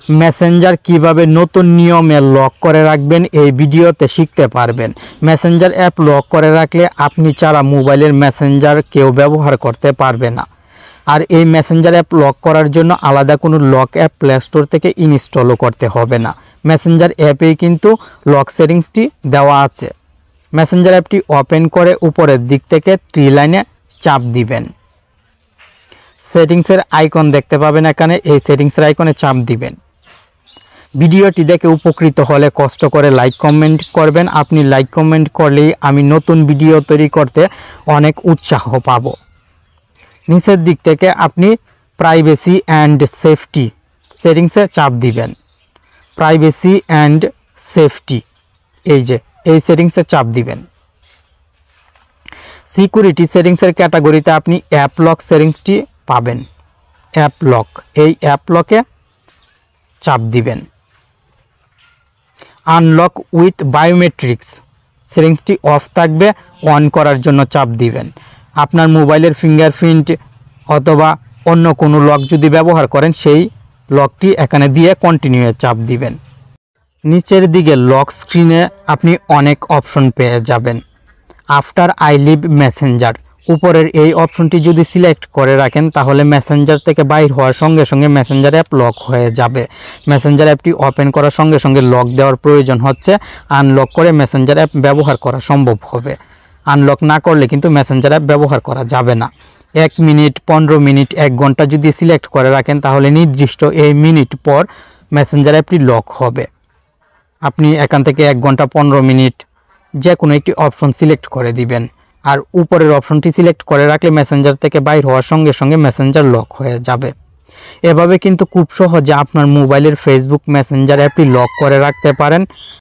Messenger কিভাবে নতুন নিয়মে লক করে রাখবেন এই ভিডিওতে শিখতে পারবেন। মেসেঞ্জার অ্যাপ লক করে রাখলে আপনি ছাড়া মোবাইলের মেসেঞ্জার কেউ ব্যবহার করতে পারবে না। আর এই মেসেঞ্জার অ্যাপ লক করার জন্য আলাদা কোনো লক অ্যাপ প্লে স্টোর থেকে ইনস্টলও করতে হবে না। মেসেঞ্জার অ্যাপেই কিন্তু লক সেটিংসটি দেওয়া আছে। মেসেঞ্জার অ্যাপটি ওপেন করে উপরের দিক থেকে 3 লাইনে চাপ দিবেন। সেটিংসের আইকন দেখতে পাবেন এখানে, এই সেটিংসের আইকনে চাপ দিবেন। ভিডিওটি দেখে উপকৃত হলে কষ্ট করে লাইক কমেন্ট করবেন। আপনি লাইক কমেন্ট করলেই আমি নতুন ভিডিও তৈরি করতে অনেক উৎসাহ পাব। নিচের দিক থেকে আপনি প্রাইভেসি অ্যান্ড সেফটি সেটিংসে চাপ দিবেন। প্রাইভেসি অ্যান্ড সেফটি এই সেটিংসে চাপ দিবেন। সিকিউরিটি সেটিংসের ক্যাটাগরিতে আপনি অ্যাপ লক সেটিংসটি পাবেন। অ্যাপ লক, এই অ্যাপ লকে চাপ দিবেন। আনলক উইথ বায়োমেট্রিক্স সেটিংসটি অফ থাকবে, অন করার জন্য চাপ দিবেন। আপনার মোবাইলের ফিঙ্গারপ্রিন্ট অথবা অন্য কোনো লক যদি ব্যবহার করেন সেই লকটি এখানে দিয়ে কন্টিনিউয়ে চাপ দিবেন। নিচের দিকে লক স্ক্রিনে আপনি অনেক অপশন পেয়ে যাবেন। আফটার আই লিভ মেসেঞ্জার, উপরের এই অপশনটি যদি সিলেক্ট করে রাখেন তাহলে মেসেঞ্জার থেকে বাইর হওয়ার সঙ্গে সঙ্গে মেসেঞ্জার অ্যাপ লক হয়ে যাবে। মেসেঞ্জার অ্যাপটি ওপেন করার সঙ্গে সঙ্গে লক দেওয়ার প্রয়োজন হচ্ছে, আনলক করে মেসেঞ্জার অ্যাপ ব্যবহার করা সম্ভব হবে। আনলক না করলে কিন্তু মেসেঞ্জার অ্যাপ ব্যবহার করা যাবে না। 1 মিনিট, 15 মিনিট, 1 ঘন্টা যদি সিলেক্ট করে রাখেন তাহলে নির্দিষ্ট এই মিনিট পর মেসেঞ্জার অ্যাপটি লক হবে। আপনি এখান থেকে 1 ঘন্টা, 15 মিনিট যে কোনো একটি অপশন সিলেক্ট করে দিবেন। আর উপরের অপশনটি সিলেক্ট করে রাখলে মেসেঞ্জার থেকে বাইর হওয়ার সঙ্গে সঙ্গে মেসেঞ্জার লক হয়ে যাবে। এভাবে কিন্তু খুব সহজে আপনার মোবাইলের ফেসবুক মেসেঞ্জার অ্যাপটি লক করে রাখতে পারেন।